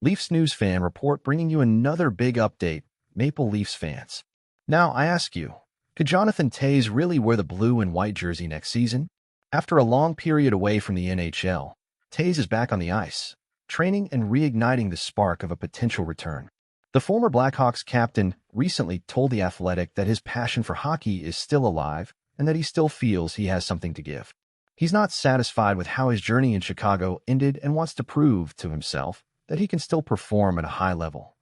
Leafs News Fan Report bringing you another big update, Maple Leafs fans. Now, I ask you, could Jonathan Toews really wear the blue and white jersey next season? After a long period away from the NHL, Toews is back on the ice, training and reigniting the spark of a potential return. The former Blackhawks captain recently told The Athletic that his passion for hockey is still alive and that he still feels he has something to give. He's not satisfied with how his journey in Chicago ended and wants to prove to himself that he can still perform at a high level.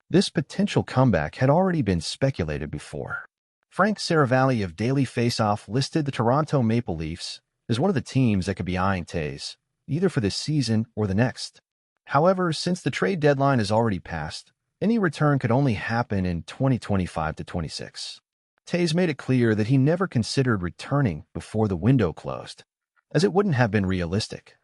This potential comeback had already been speculated before. Frank Saravalli of Daily Faceoff listed the Toronto Maple Leafs as one of the teams that could be eyeing Toews, either for this season or the next. However, since the trade deadline has already passed, any return could only happen in 2025 to 26. Toews made it clear that he never considered returning before the window closed, as it wouldn't have been realistic.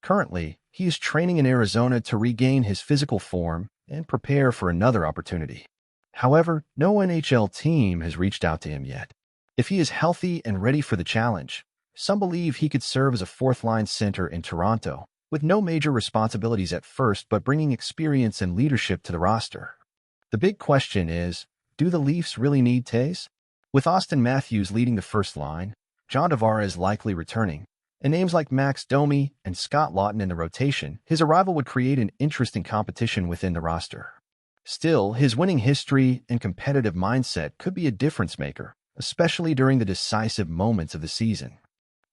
Currently, he is training in Arizona to regain his physical form and prepare for another opportunity. However, no NHL team has reached out to him yet. If he is healthy and ready for the challenge, some believe he could serve as a fourth-line center in Toronto, with no major responsibilities at first but bringing experience and leadership to the roster. The big question is, do the Leafs really need Toews? With Austin Matthews leading the first line, John Tavares likely returning, and names like Max Domi and Scott Laughton in the rotation, his arrival would create an interesting competition within the roster. Still, his winning history and competitive mindset could be a difference maker, especially during the decisive moments of the season.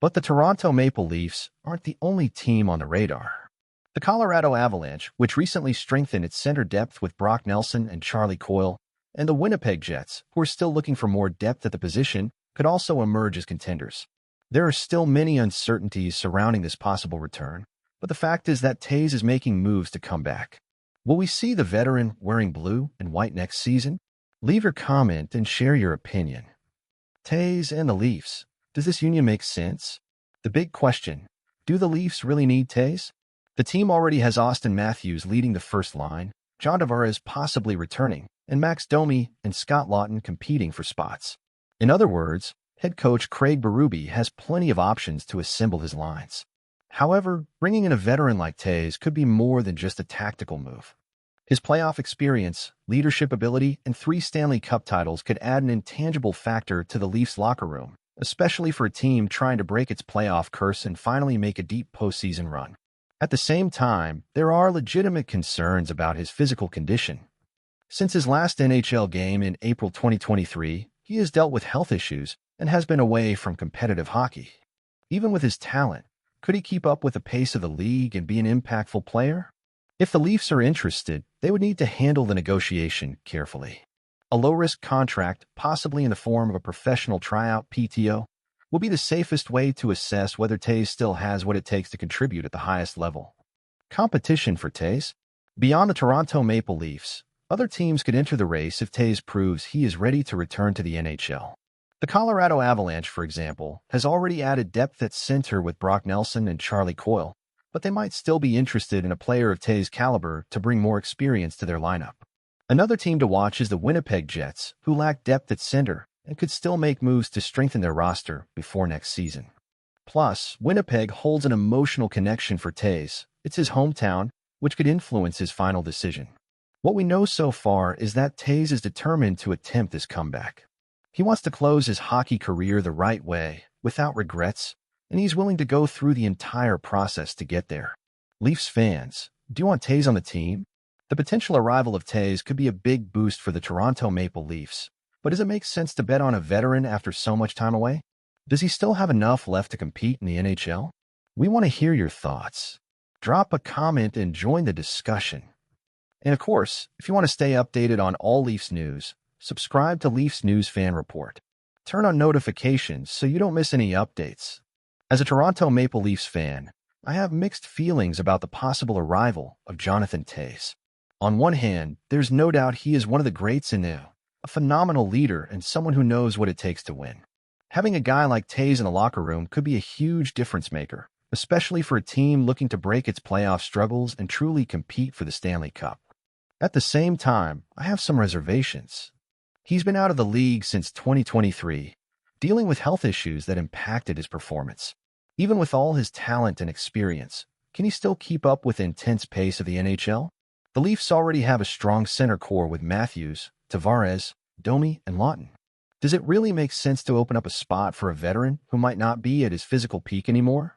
But the Toronto Maple Leafs aren't the only team on the radar. The Colorado Avalanche, which recently strengthened its center depth with Brock Nelson and Charlie Coyle, and the Winnipeg Jets, who are still looking for more depth at the position, could also emerge as contenders. There are still many uncertainties surrounding this possible return, but the fact is that Toews is making moves to come back. Will we see the veteran wearing blue and white next season? Leave your comment and share your opinion. Toews and the Leafs. Does this union make sense? The big question, do the Leafs really need Toews? The team already has Austin Matthews leading the first line, John Tavares possibly returning, and Max Domi and Scott Laughton competing for spots. In other words, head coach Craig Berube has plenty of options to assemble his lines. However, bringing in a veteran like Toews could be more than just a tactical move. His playoff experience, leadership ability, and 3 Stanley Cup titles could add an intangible factor to the Leafs locker room, especially for a team trying to break its playoff curse and finally make a deep postseason run. At the same time, there are legitimate concerns about his physical condition. Since his last NHL game in April 2023, he has dealt with health issues and has been away from competitive hockey. Even with his talent, could he keep up with the pace of the league and be an impactful player? If the Leafs are interested, they would need to handle the negotiation carefully. A low-risk contract, possibly in the form of a professional tryout PTO, will be the safest way to assess whether Toews still has what it takes to contribute at the highest level. Competition for Toews? Beyond the Toronto Maple Leafs, other teams could enter the race if Toews proves he is ready to return to the NHL. The Colorado Avalanche, for example, has already added depth at center with Brock Nelson and Charlie Coyle, but they might still be interested in a player of Toews' caliber to bring more experience to their lineup. Another team to watch is the Winnipeg Jets, who lack depth at center and could still make moves to strengthen their roster before next season. Plus, Winnipeg holds an emotional connection for Toews. It's his hometown, which could influence his final decision. What we know so far is that Toews is determined to attempt this comeback. He wants to close his hockey career the right way, without regrets, and he's willing to go through the entire process to get there. Leafs fans, do you want Toews on the team? The potential arrival of Toews could be a big boost for the Toronto Maple Leafs, but does it make sense to bet on a veteran after so much time away? Does he still have enough left to compete in the NHL? We want to hear your thoughts. Drop a comment and join the discussion. And of course, if you want to stay updated on all Leafs news, subscribe to Leafs News Fan Report. Turn on notifications so you don't miss any updates. As a Toronto Maple Leafs fan, I have mixed feelings about the possible arrival of Jonathan Toews. On one hand, there's no doubt he is one of the greats in there, a phenomenal leader and someone who knows what it takes to win. Having a guy like Toews in the locker room could be a huge difference maker, especially for a team looking to break its playoff struggles and truly compete for the Stanley Cup. At the same time, I have some reservations. He's been out of the league since 2023, dealing with health issues that impacted his performance. Even with all his talent and experience, can he still keep up with the intense pace of the NHL? The Leafs already have a strong center core with Matthews, Tavares, Domi, and Lawton. Does it really make sense to open up a spot for a veteran who might not be at his physical peak anymore?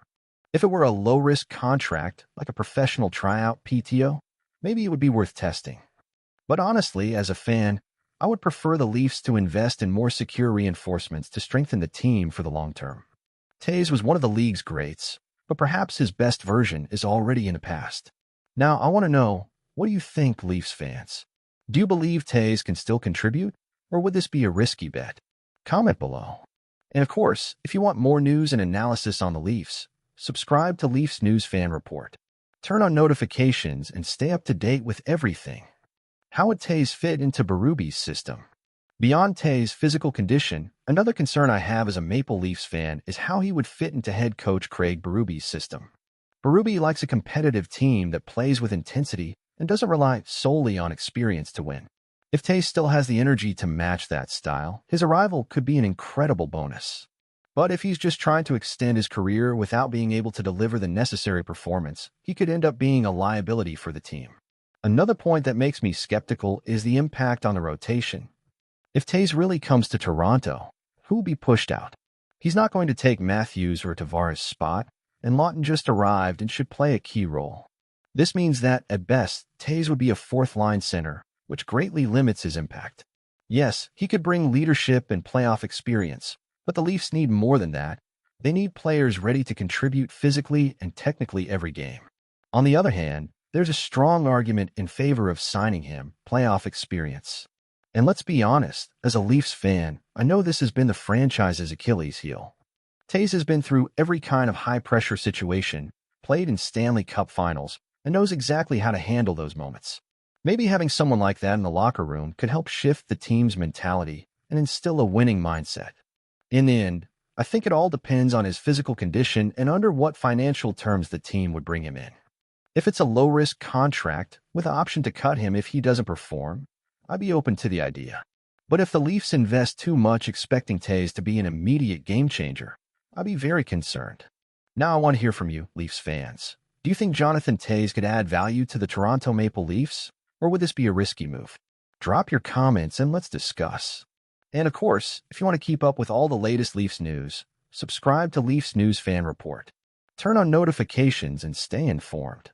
If it were a low-risk contract, like a professional tryout PTO, maybe it would be worth testing. But honestly, as a fan, I would prefer the Leafs to invest in more secure reinforcements to strengthen the team for the long term. Taves was one of the league's greats, but perhaps his best version is already in the past. Now, I want to know, what do you think, Leafs fans? Do you believe Taves can still contribute, or would this be a risky bet? Comment below. And of course, if you want more news and analysis on the Leafs, subscribe to Leafs News Fan Report. Turn on notifications and stay up to date with everything. How would Taves fit into Berube's system? Beyond Taves' physical condition, another concern I have as a Maple Leafs fan is how he would fit into head coach Craig Berube's system. Berube likes a competitive team that plays with intensity and doesn't rely solely on experience to win. If Taves still has the energy to match that style, his arrival could be an incredible bonus. But if he's just trying to extend his career without being able to deliver the necessary performance, he could end up being a liability for the team. Another point that makes me skeptical is the impact on the rotation. If Taves really comes to Toronto, who will be pushed out? He's not going to take Matthews or Tavares' spot, and Lawton just arrived and should play a key role. This means that, at best, Taves would be a fourth-line center, which greatly limits his impact. Yes, he could bring leadership and playoff experience, but the Leafs need more than that. They need players ready to contribute physically and technically every game. On the other hand, there's a strong argument in favor of signing him, playoff experience. And let's be honest, as a Leafs fan, I know this has been the franchise's Achilles heel. Taves has been through every kind of high-pressure situation, played in Stanley Cup finals, and knows exactly how to handle those moments. Maybe having someone like that in the locker room could help shift the team's mentality and instill a winning mindset. In the end, I think it all depends on his physical condition and under what financial terms the team would bring him in. If it's a low-risk contract with the option to cut him if he doesn't perform, I'd be open to the idea. But if the Leafs invest too much expecting Taves to be an immediate game-changer, I'd be very concerned. Now I want to hear from you, Leafs fans. Do you think Jonathan Taves could add value to the Toronto Maple Leafs, or would this be a risky move? Drop your comments and let's discuss. And of course, if you want to keep up with all the latest Leafs news, subscribe to Leafs News Fan Report. Turn on notifications and stay informed.